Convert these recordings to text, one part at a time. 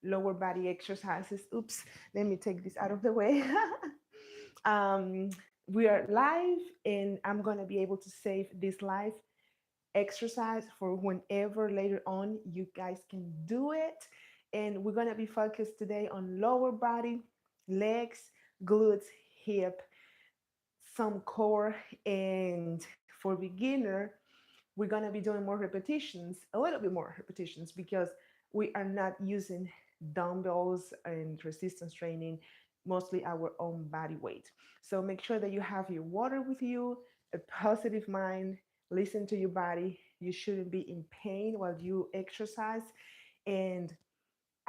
lower body exercises. Oops, let me take this out of the way. um, we are live, and I'm going to be able to save this live exercise for whenever later on you guys can do it. And we're going to be focused today on lower body, legs, glutes, hip, some core, and for beginner, we're going to be doing more repetitions, a little bit more repetitions, because we are not using dumbbells and resistance training, mostly our own body weight. So make sure that you have your water with you, a positive mind, listen to your body. You shouldn't be in pain while you exercise. And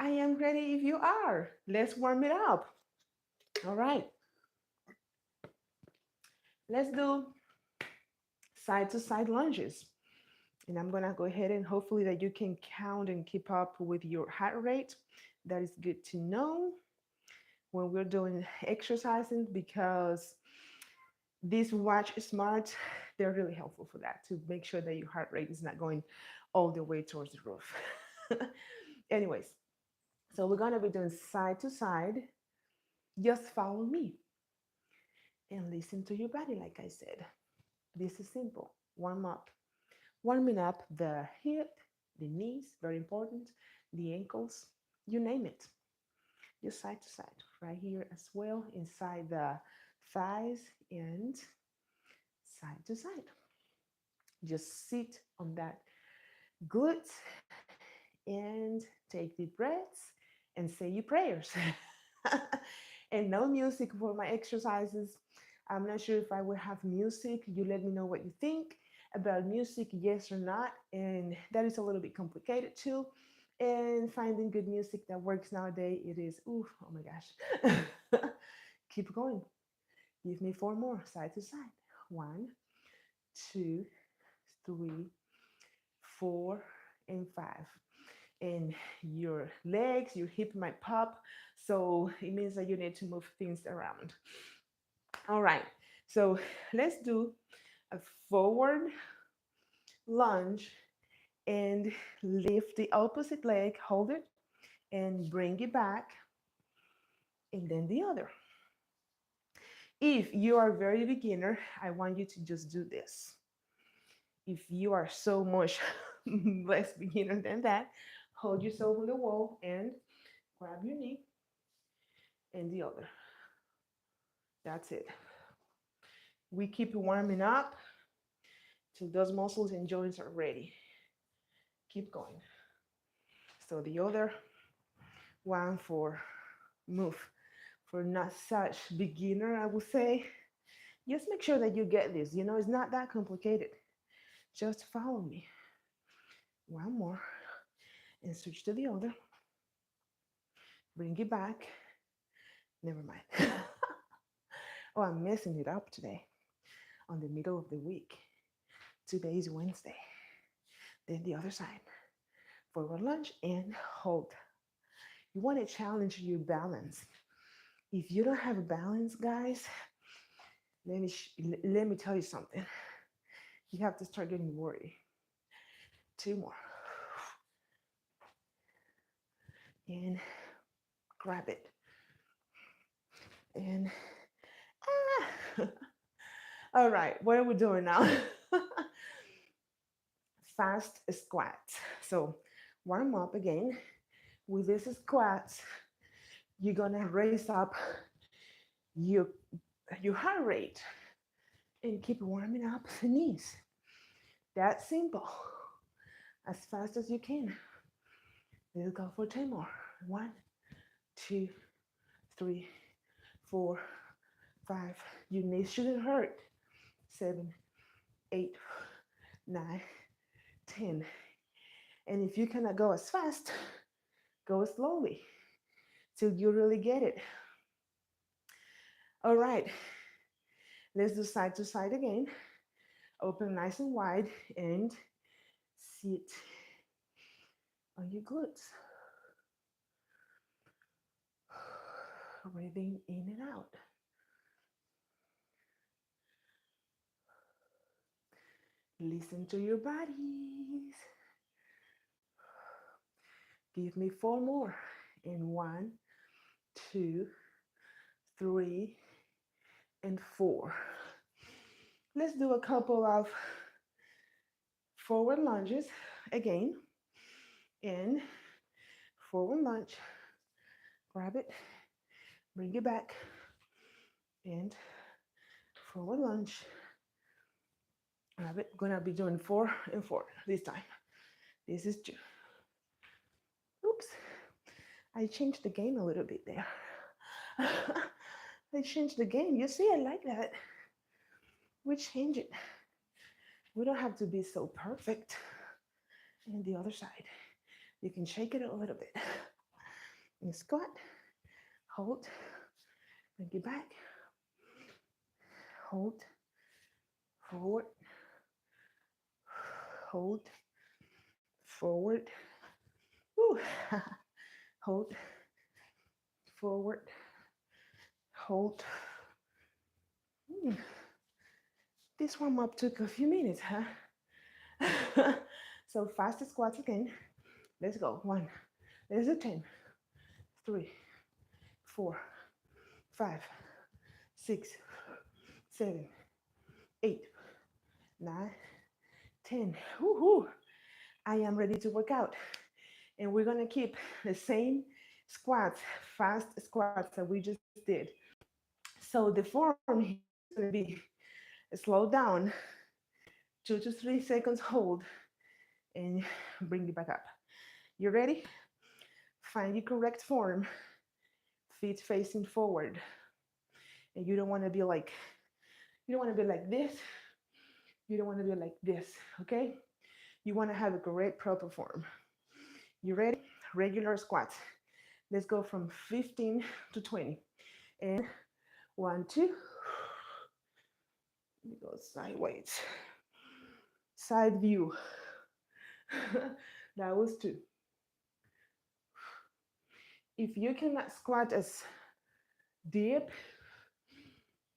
I am ready if you are. Let's warm it up. All right, let's do side to side lunges. And I'm gonna go ahead and hopefully that you can count and keep up with your heart rate. That is good to know when we're doing exercising, because these watch smart, they're really helpful for that, to make sure that your heart rate is not going all the way towards the roof. Anyways, so we're gonna be doing side to side. Just follow me and listen to your body, like I said. This is simple. Warm up. Warming up the hip, the knees, very important, the ankles, you name it. Just side to side, right here as well, inside the thighs and side to side. Just sit on that glute and take deep breaths and say your prayers. And no music for my exercises. I'm not sure if I will have music. You let me know what you think about music, yes or not. And that is a little bit complicated too. And finding good music that works nowadays, it is, ooh, oh my gosh. Keep going. Give me four more, side to side. One, two, three, four, and five. And your legs, your hip might pop. So it means that you need to move things around. All right. So let's do a forward lunge and lift the opposite leg, hold it, and bring it back, and then the other. If you are very beginner, I want you to just do this. If you are so much less beginner than that, hold yourself on the wall and grab your knee and the other. That's it. We keep warming up till those muscles and joints are ready. Keep going. So the other one for move, for not such beginner, I would say. Just make sure that you get this. You know, it's not that complicated. Just follow me. One more and switch to the other. Bring it back. Never mind. Oh, I'm messing it up today on the middle of the week. Today is Wednesday. Then the other side. Forward lunge and hold. You want to challenge your balance. If you don't have a balance, guys, let me tell you something. You have to start getting worried. Two more. And grab it. And ah. All right, what are we doing now? Fast squats. So warm up again. With this squats, you're gonna raise up your your heart rate and keep warming up the knees. That's simple. As fast as you can. Let's go for 10 more. One, two, three, four, five. Your knees shouldn't hurt. Seven, eight, nine, 10. And if you cannot go as fast, go slowly till you really get it. All right, let's do side to side again. Open nice and wide and sit on your glutes. Breathing in and out. Listen to your bodies. Give me four more And 1, 2, 3, and 4. Let's do a couple of forward lunges again. In, forward lunge, grab it, bring it back, and forward lunge, grab it. Gonna be doing 4 and 4 this time. This is 2. Oops, I changed the game a little bit there. I changed the game. You see, I like that. We change it. We don't have to be so perfect. And the other side, you can shake it a little bit. And squat, hold, bring it back, hold, forward, hold, forward, woo. Hold, forward, hold. This warm up took a few minutes, huh? So fast squats again. Let's go. 1, let's do 10, 3, 4, 5, 6, 7, 8, 9, 10. Woohoo! I am ready to work out. And we're gonna keep the same squats, fast squats that we just did. So the form here is gonna be slow down, 2 to 3 seconds hold, and bring it back up. You ready? Find your correct form, feet facing forward. And you don't want to be like, you don't want to be like this. You don't want to be like this, okay? You want to have a great proper form. You ready? Regular squats. Let's go from 15 to 20. And 1, 2. Let me go sideways. Side view. That was 2. If you cannot squat as deep,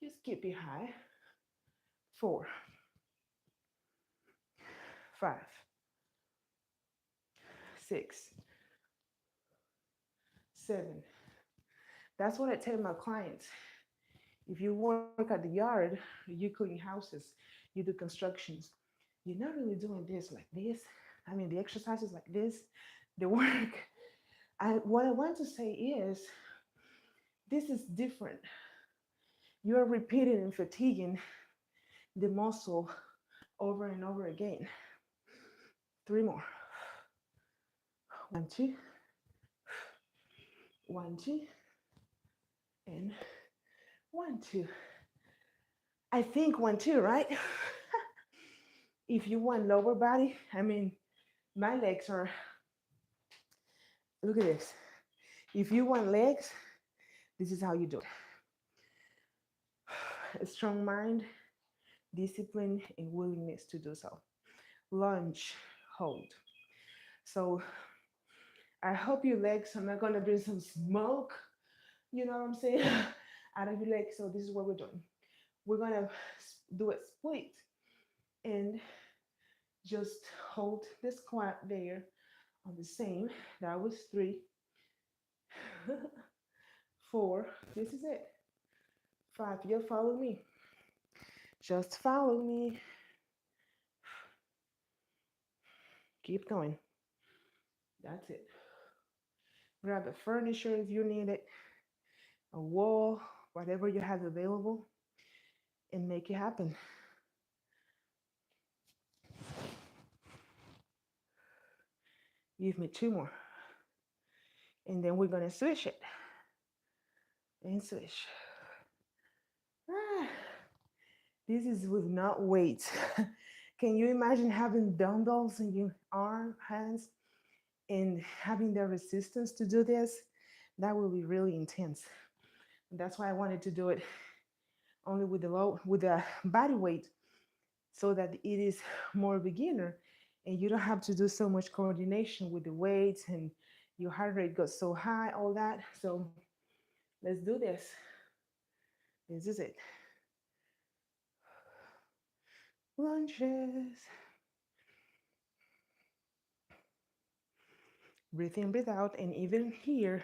just keep it high. 4, 5, 6, 7. That's what I tell my clients. If you work at the yard, you clean houses, you do constructions, you're not really doing this like this. I mean, the exercises like this, the work. What I want to say is, this is different. You're repeating and fatiguing the muscle over and over again. 3 more. 1, 2, 1, 2, and 1, 2. I think 1, 2, right? If you want lower body, I mean, my legs are, look at this. If you want legs, this is how you do it. A strong mind, discipline, and willingness to do so. Lunge, hold. So I hope your legs are not gonna bring some smoke, you know what I'm saying, out of your legs. So this is what we're doing. We're gonna do it split and just hold the squat there on the same. That was 3, 4. This is it. 5. You follow me. Just follow me. Keep going. That's it. Grab a furniture if you need it, a wall, whatever you have available, and make it happen. Give me 2 more. And then we're going to switch it. And switch. Ah, this is with not weights. Can you imagine having dumbbells in your arm, hands, and having the resistance to do this? That will be really intense. And that's why I wanted to do it only with the body weight, so that it is more beginner and you don't have to do so much coordination with the weights and your heart rate goes so high, all that. So let's do this. This is it. Lunges. Breathe in, breathe out, and even here,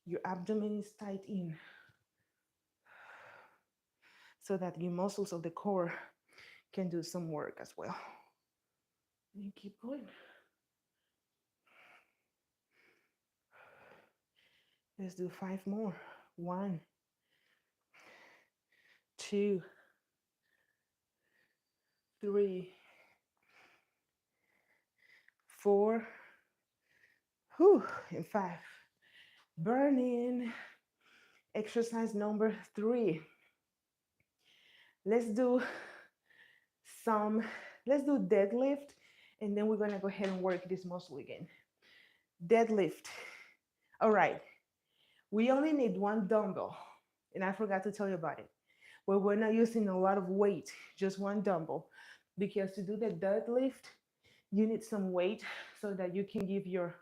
your abdomen is tight in so that your muscles of the core can do some work as well. And keep going. Let's do five more. One, two, three, four, whew, and five. Burning. Exercise number three. Let's do some, let's do deadlift, and then we're gonna go ahead and work this muscle again. Deadlift. All right, we only need one dumbbell, and I forgot to tell you about it. Well, we're not using a lot of weight, just one dumbbell, because to do the deadlift, you need some weight so that you can give your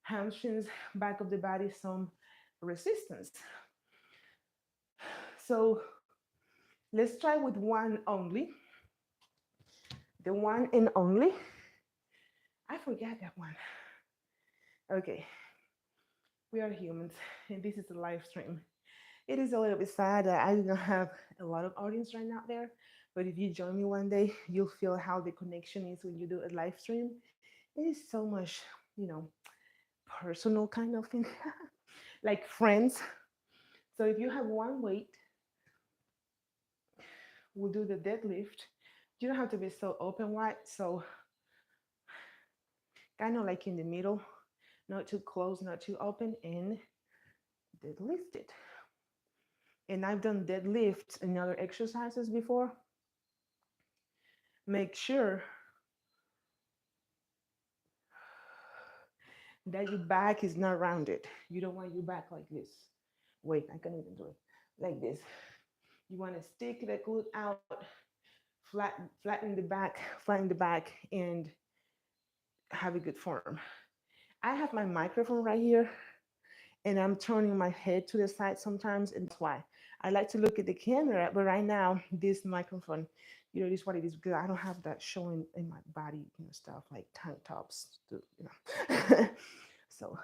hamstrings, back of the body, some resistance. So let's try with one only. The one and only. I forgot that one. Okay, we are humans, and this is a live stream. It is a little bit sad that I do not have a lot of audience right now there, but if you join me one day, you'll feel how the connection is when you do a live stream. It is so much, you know, personal kind of thing, like friends. So if you have one weight, we'll do the deadlift. You don't have to be so open wide, so kind of like in the middle, not too close, not too open, and deadlift it. And I've done deadlifts and other exercises before. Make sure that your back is not rounded. You don't want your back like this. Wait, I can't even do it. Like this. You want to stick the glute out, flatten the back, and have a good form. I have my microphone right here, and I'm turning my head to the side sometimes, and that's why I like to look at the camera. But right now, this microphone, it is what it is because I don't have that showing in my body, stuff like tank tops, So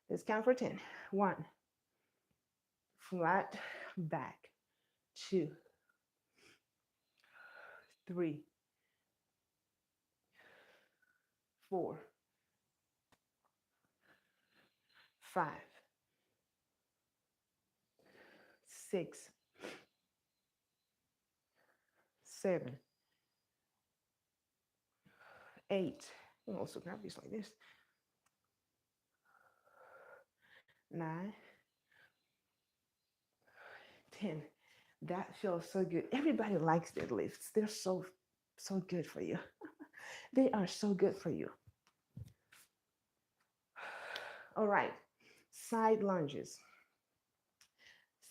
let's count for 10. One, flat back. Two, three, four, five, six, seven, eight. You can also grab these like this. Nine, 10. That feels so good. Everybody likes deadlifts. They're so good for you. They are so good for you. All right. Side lunges.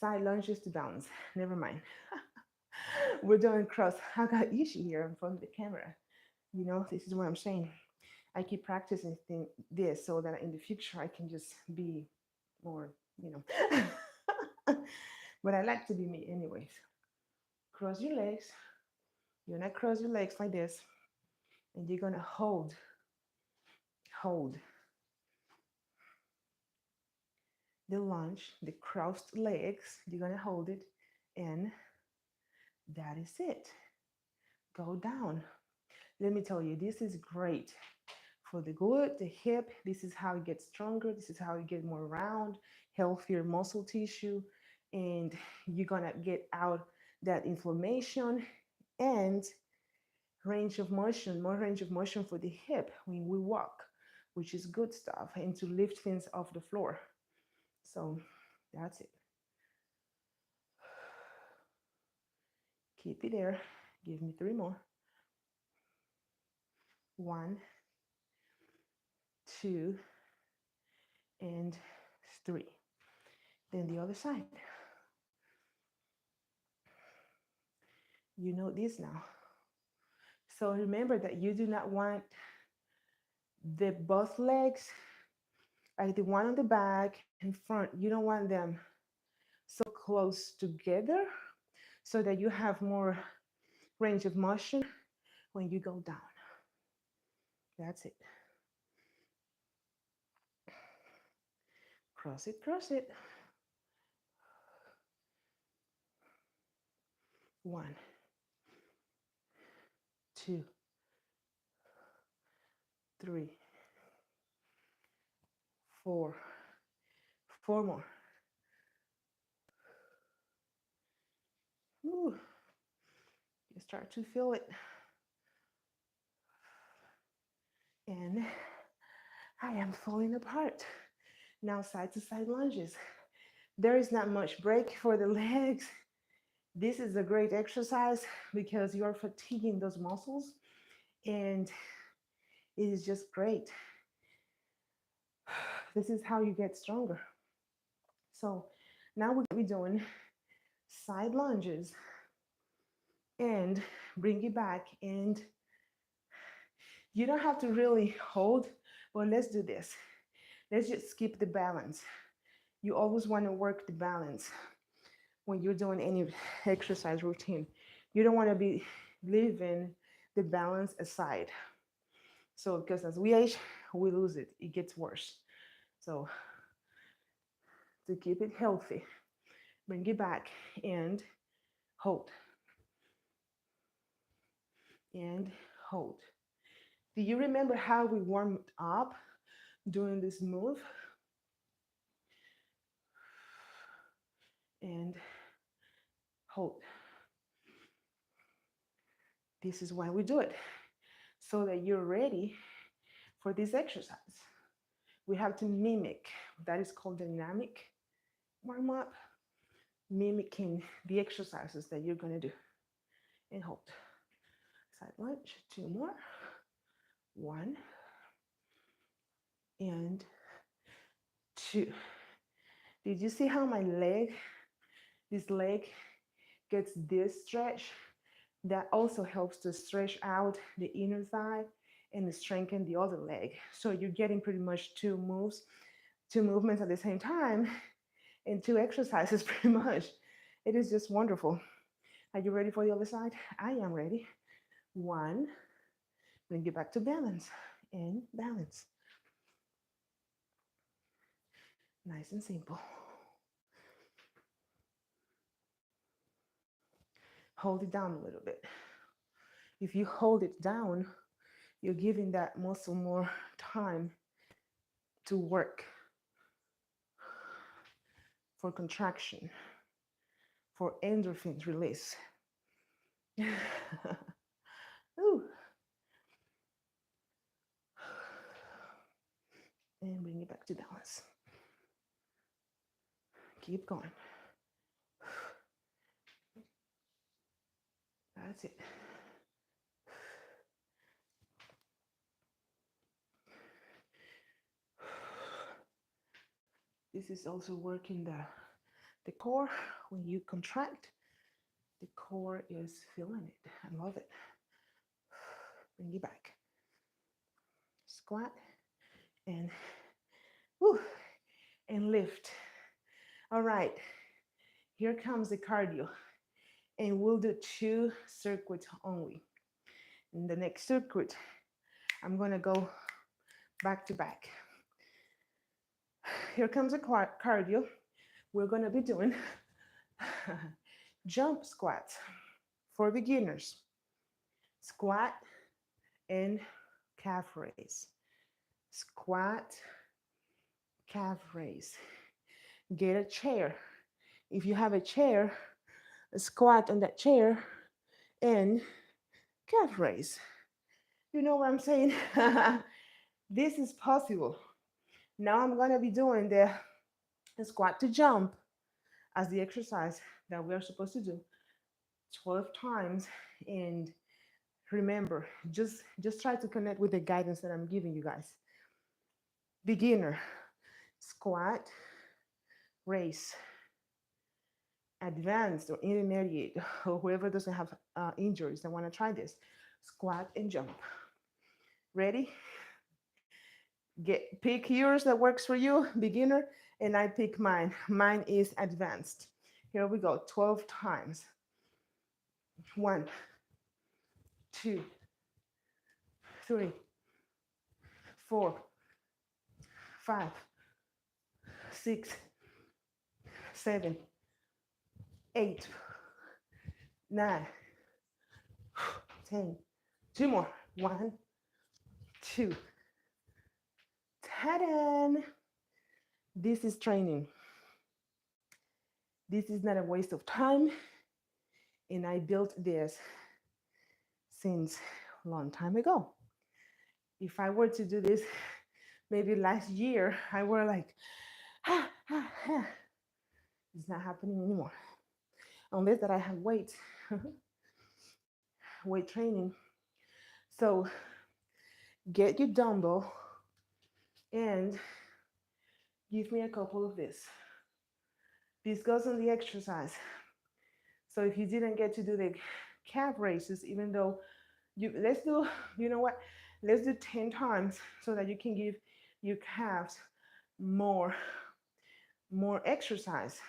Side lunges to balance. Never mind. We're doing cross. I got Ishi here in front of the camera. This is what I'm saying. I keep practicing this so that in the future I can just be more, you know. But I like to be me anyways. Cross your legs. You're gonna cross your legs like this, and you're gonna hold the lunge, the crossed legs. You're gonna hold it, and that is it. Go down. Let me tell you, this is great for the glute, the hip. This is how it gets stronger. This is how you get more round, healthier muscle tissue, and you're gonna get out that inflammation and range of motion, more range of motion for the hip when we walk, which is good stuff, and to lift things off the floor. So that's it. Keep it there. Give me three more. One, two, and three. Then the other side. You know this now. So remember that you do not want the both legs, like the one on the back and front, you don't want them so close together so that you have more range of motion when you go down. That's it. Cross it, cross it. 1, 2, 3, 4. 4 more. Ooh, you start to feel it. And I am falling apart. Now side to side lunges. There is not much break for the legs. This is a great exercise because you are fatiguing those muscles, and it is just great. This is how you get stronger. So now we're going to be doing side lunges and bring it back. And you don't have to really hold, but let's do this. Let's just keep the balance. You always want to work the balance when you're doing any exercise routine. You don't want to be leaving the balance aside. So, because as we age, we lose it, it gets worse. So, to keep it healthy, bring it back and hold. And hold. Do you remember how we warmed up doing this move? And hold. This is why we do it, so that you're ready for this exercise. We have to mimic, that is called dynamic warm up, mimicking the exercises that you're going to do. And hold. Side lunge, 2 more. 1 and 2. Did you see how my leg, this leg gets this stretch? That also helps to stretch out the inner thigh and strengthen the other leg. So you're getting pretty much 2 movements at the same time, and 2 exercises pretty much. It is just wonderful. Are you ready for the other side? I am ready. 1, bring it back to balance and balance. Nice and simple. Hold it down a little bit. If you hold it down, you're giving that muscle more time to work for contraction, for endorphins release. Ooh. And bring it back to balance. Keep going. That's it. This is also working the core. When you contract, the core is feeling it. I love it. Bring it back. Squat and whew, and lift. All right, here comes the cardio. And we'll do 2 circuits only. In the next circuit, I'm gonna go back to back. Here comes a cardio. We're gonna be doing jump squats for beginners. Squat and calf raise. Squat, calf raise. Get a chair. If you have a chair, squat on that chair and calf raise. You know what I'm saying? This is possible. Now I'm going to be doing the squat to jump as the exercise that we are supposed to do 12 times. And remember, just try to connect with the guidance that I'm giving you guys. Beginner, squat, raise. Advanced or intermediate, or whoever doesn't have injuries and want to try this, squat and jump. Ready? Pick yours that works for you, beginner, and I pick mine. Mine is advanced. Here we go, 12 times. 1, 2, 3, 4, 5, 6, 7, 8, 9, 10. Two more. 1, 2, 10. This is training. This is not a waste of time. And I built this since a long time ago. If I were to do this maybe last year, I were like, ah, ah, ah. It's not happening anymore. Unless that I have weight training. So get your dumbbell and give me a couple of this. This goes on the exercise. So if you didn't get to do the calf raises, even though let's do, you know what? Let's do 10 times so that you can give your calves more exercise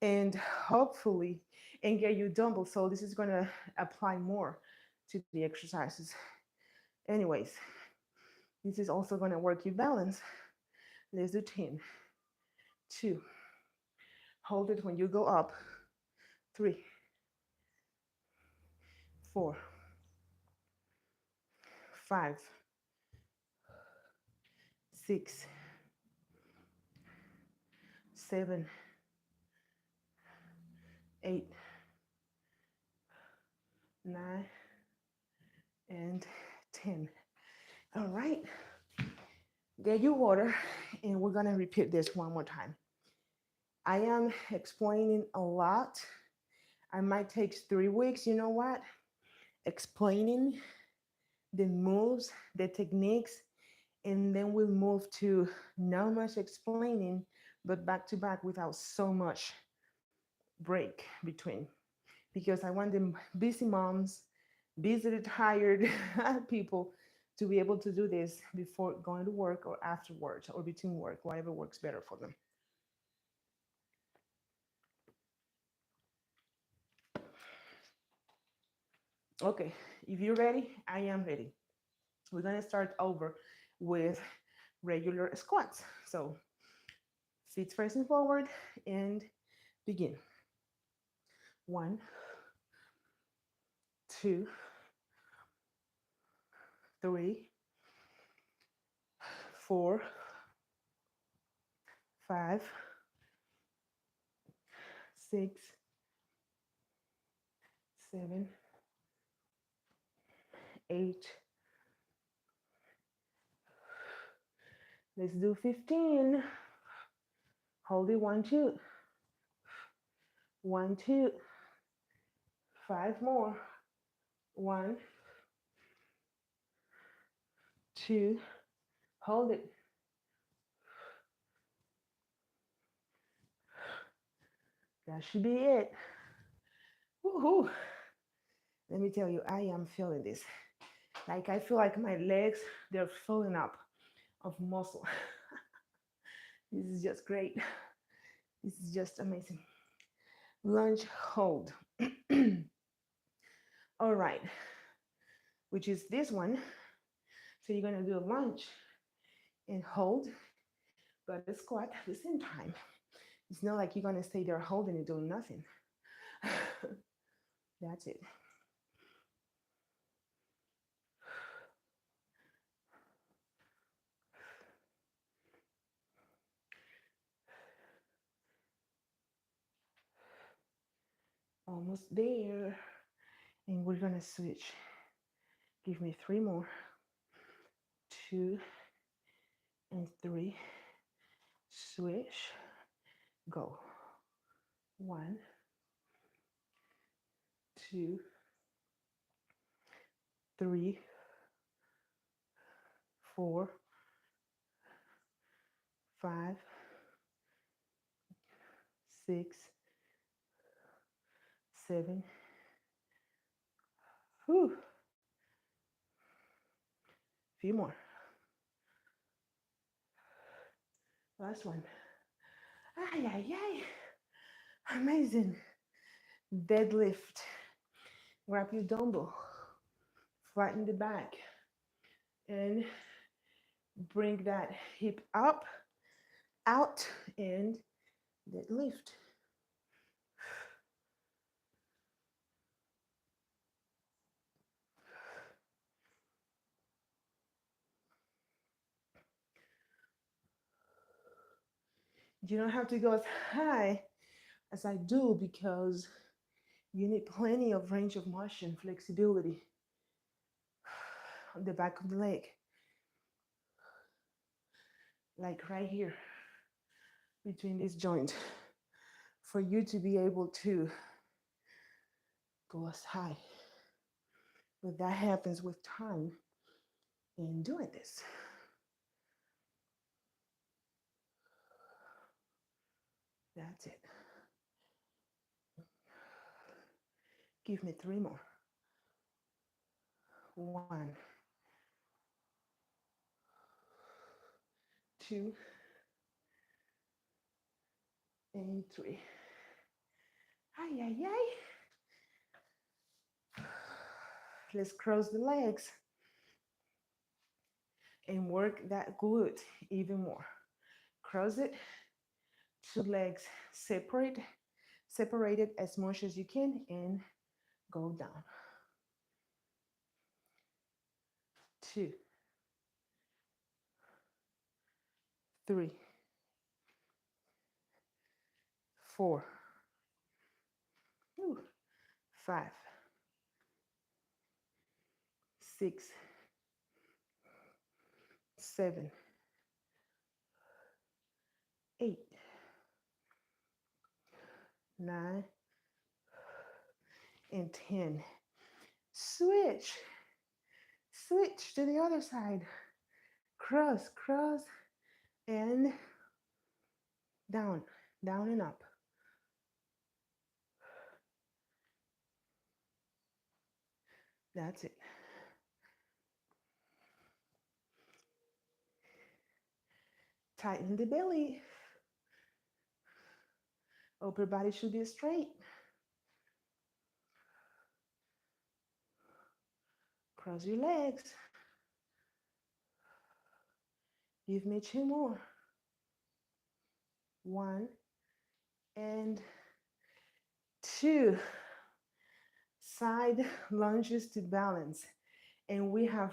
and hopefully and get you dumbbell. So this is going to apply more to the exercises. Anyways, this is also going to work your balance. Let's do 10. 2. Hold it when you go up. 3, 4, 5, 6, 7, 8, 9, and 10. All right. Get your water, and we're going to repeat this one more time. I am explaining a lot. I might take 3 weeks. You know what? Explaining the moves, the techniques, and then we'll move to not much explaining, but back to back without so much break between. Because I want the busy moms, busy, tired people to be able to do this before going to work or afterwards or between work, whatever works better for them. Okay, if you're ready, I am ready. We're gonna start over with regular squats. So feet facing forward and begin. 1, 2, 3, 4, 5, 6, 7, 8. Let's do 15. Hold it. 1, 2. 1, 2. 5 more. 1, 2. Hold it. That should be it. Woohoo! Let me tell you, I am feeling this. Like I feel like my legs, they're filling up of muscle. This is just great. This is just amazing. Lunge, hold. All right, which is this one. So you're gonna do a lunge and hold, but a squat at the same time. It's not like you're gonna stay there holding and doing nothing. That's it. Almost there. And we're gonna switch. Give me 3 more. 2 and 3. Switch. Go. 1, 2, 3, 4, 5, 6, 7. Whew. Few more. Last one. Ay, ay, ay. Amazing. Deadlift. Grab your dumbbell. Flatten the back. And bring that hip up. out and deadlift. You don't have to go as high as I do because you need plenty of range of motion, flexibility on the back of the leg, like right here between this joint, for you to be able to go as high. But that happens with time in doing this. That's it. Give me three more. One, two, and three. Ay, ay, ay. Let's cross the legs and work that glute even more. Cross it, two legs separated as much as you can, and go down. Two, three, four, ooh, five, six, seven, eight, nine, and 10. Switch. Switch to the other side. Cross, cross, and down, down and up. That's it. Tighten the belly. Upper body should be straight. Cross your legs. Give me two more. One and two. Side lunges to balance. And we have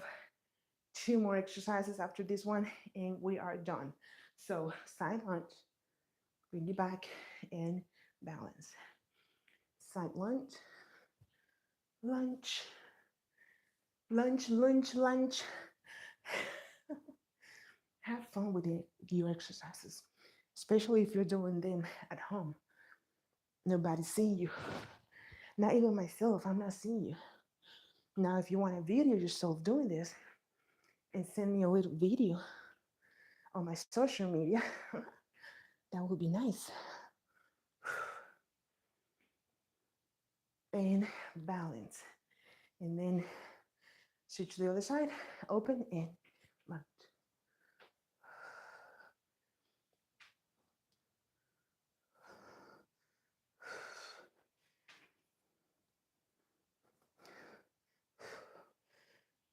two more exercises after this one, and we are done. So side lunge, bring it back and balance. Side lunge, lunge, lunge, lunge, lunge. Have fun with your exercises, especially if you're doing them at home. Nobody's seeing you. Not even myself, I'm not seeing you. Now, if you want to video yourself doing this and send me a little video on my social media, that would be nice. And balance. And then switch to the other side, open and lunge.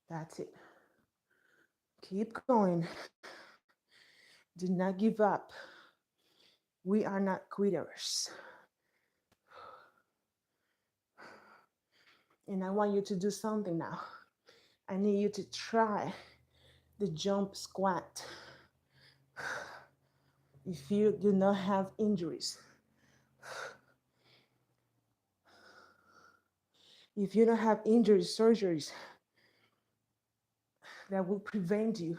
That's it. Keep going. Do not give up. We are not quitters. And I want you to do something now. I need you to try the jump squat. If you do not have injuries, if you don't have injuries, surgeries that will prevent you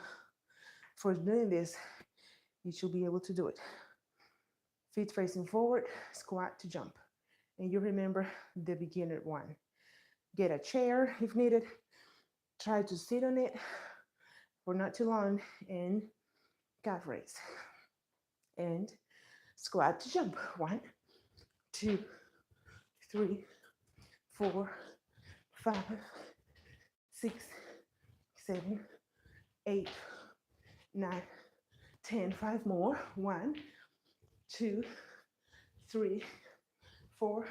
from doing this, you should be able to do it. Feet facing forward, squat to jump. And you remember the beginner one. Get a chair if needed. Try to sit on it for not too long, and calf raise. And squat to jump. 1, 2, 3, 4, 5, 6, 7, 8, 9, 10. 5 more. 1, 2, 3, 4,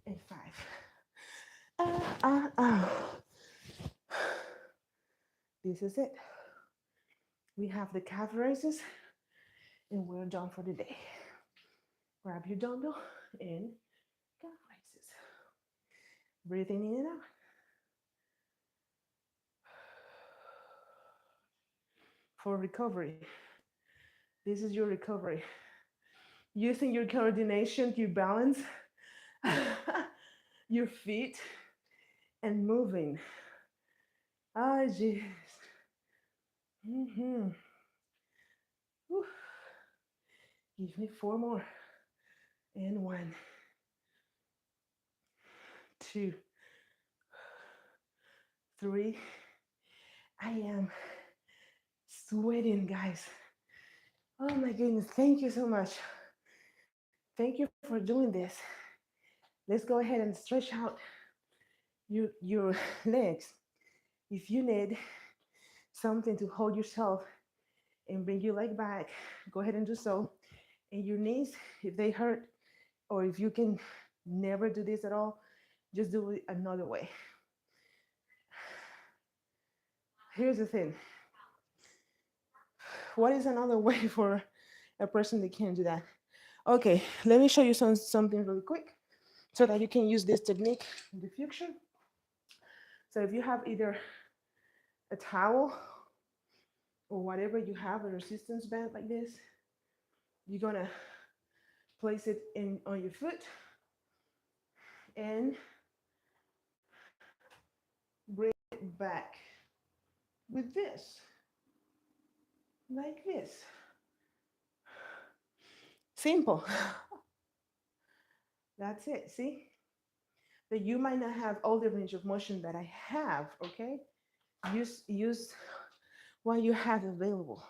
and 5. This is it. We have the calf raises And we're done for the day. Grab your dumbbell and calf raises. Breathing in and out. For recovery. This is your recovery. Using your coordination, your balance, your feet, and moving. Ah, jeez. Mm-hmm. Give me four more. And one, two, three. I am sweating, guys. Oh my goodness. Thank you so much. Thank you for doing this. Let's go ahead and stretch out your legs. If you need something to hold yourself and bring your leg back, go ahead and do so. And your knees, if they hurt, or if you can never do this at all, just do it another way. Here's the thing. What is another way for a person that can't do that? Okay, let me show you something really quick so that you can use this technique in the future. So if you have either a towel or whatever you have, a resistance band like this, you're gonna place it in on your foot and bring it back with this, like this. Simple. That's it. See? That you might not have all the range of motion that I have, okay? Use what you have available.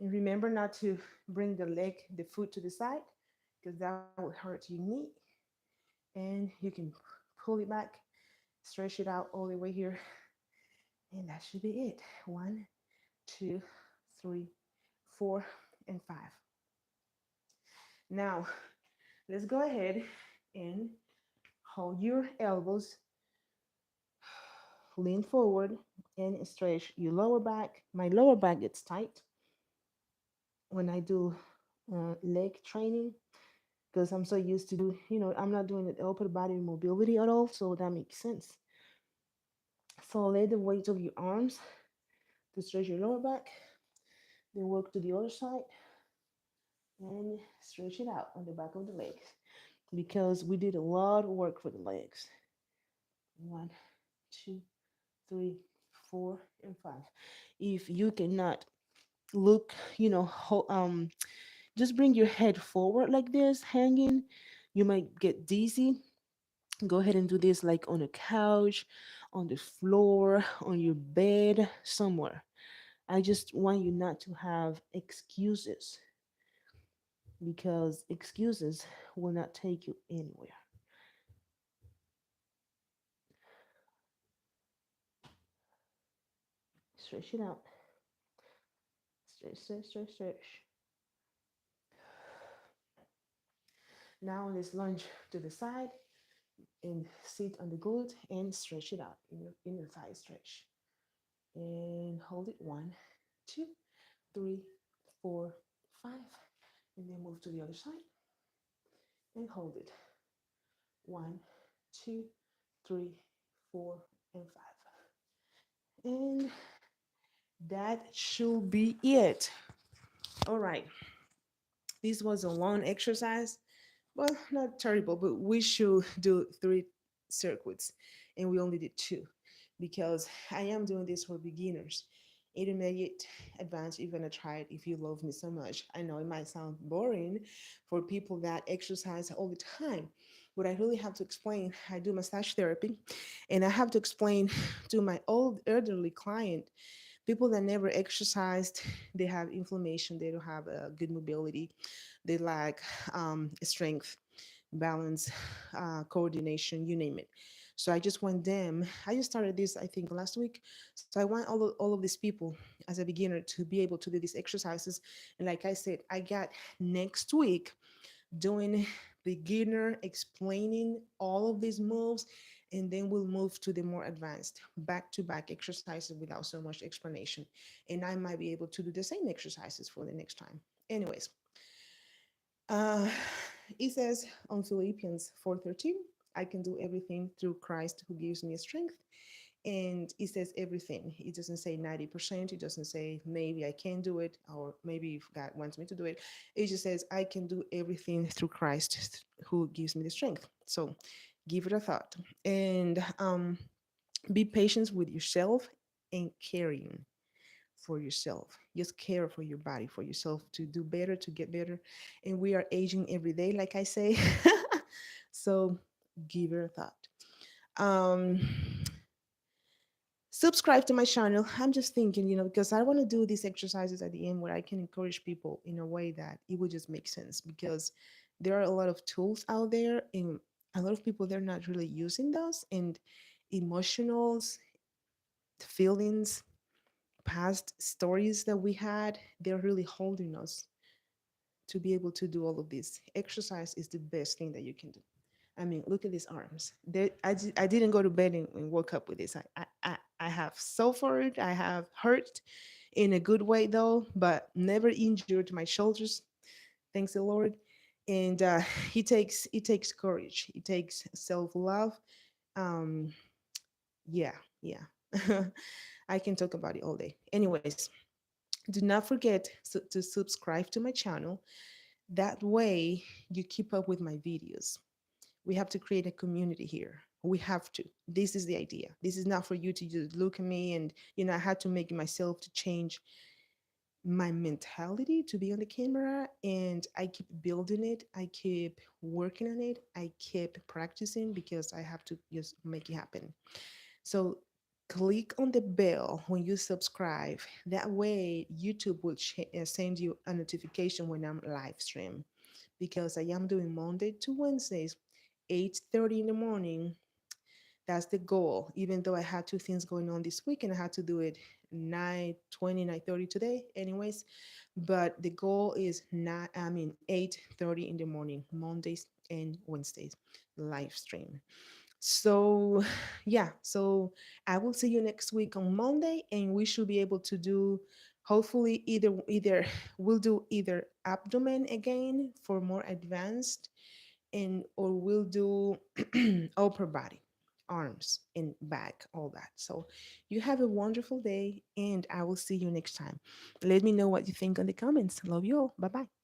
And remember not to bring the foot to the side, because that would hurt your knee. And you can pull it back, stretch it out all the way here, and that should be it. One, two, three, four, and five. Now, let's go ahead and hold your elbows, lean forward, and stretch your lower back. My lower back gets tight when I do leg training because I'm so used to I'm not doing the upper body mobility at all, so that makes sense. So lay the weight of your arms to stretch your lower back, then work to the other side and stretch it out on the back of the legs because we did a lot of work for the legs. One, two, three, four, and five. If you cannot look, just bring your head forward like this, hanging. You might get dizzy. Go ahead and do this like on a couch, on the floor, on your bed, somewhere. I just want you not to have excuses because excuses will not take you anywhere. Stretch it out. Stretch, stretch, stretch, stretch. Now let's lunge to the side and sit on the glute and stretch it out in your inner thigh stretch. And hold it one, two, three, four, five. And then move to the other side and hold it. One, two, three, four, and five. And that should be it. All right. This was a long exercise. Well, not terrible, but we should do three circuits. And we only did two because I am doing this for beginners. Intermediate, advanced, you're gonna try it if you love me so much. I know it might sound boring for people that exercise all the time, but I really have to explain. I do massage therapy, and I have to explain to my old elderly client, people that never exercised, they have inflammation, they don't have a good mobility, they lack strength, balance, coordination, you name it. So I just want them, I just started this, I think, last week. So I want all of these people as a beginner to be able to do these exercises. And like I said, I got next week doing beginner, explaining all of these moves, and then we'll move to the more advanced back to back exercises without so much explanation. And I might be able to do the same exercises for the next time. Anyways, uh, it says on Philippians 4:13, I can do everything through Christ who gives me strength. And it says everything. It doesn't say 90%. It doesn't say maybe I can do it or maybe if God wants me to do it. It just says I can do everything through Christ who gives me the strength. So give it a thought. And be patient with yourself and caring for yourself. Just care for your body, for yourself to do better, to get better. And we are aging every day, like I say. So give it a thought. Um, Subscribe to my channel. I'm just thinking, because I want to do these exercises at the end where I can encourage people in a way that it would just make sense because there are a lot of tools out there and a lot of people they're not really using those and emotionals, feelings, past stories that we had, they're really holding us to be able to do all of this. Exercise is the best thing that you can do. I mean, look at these arms. I didn't go to bed and woke up with this. I have suffered. I have hurt in a good way, though, but never injured my shoulders. Thanks the Lord. And it takes courage. It takes self love. Um, yeah, yeah. I can talk about it all day. Anyways, do not forget to subscribe to my channel. That way, you keep up with my videos. We have to create a community here. We have to. This is the idea. This is not for you to just look at me and, I had to make myself to change my mentality to be on the camera and I keep building it. I keep working on it. I keep practicing because I have to just make it happen. So click on the bell when you subscribe. That way YouTube will send you a notification when I'm live stream because I am doing Monday to Wednesdays 8:30 in the morning. That's the goal. Even though I had two things going on this week and I had to do it 9:20, 9:30 today, anyways. But the goal is 8:30 in the morning, Mondays and Wednesdays, live stream. So yeah, so I will see you next week on Monday and we should be able to do hopefully either we'll do either abdomen again for more advanced and or we'll do upper body, arms and back, all that. So you have a wonderful day and I will see you next time. Let me know what you think on the comments. Love you all. Bye bye.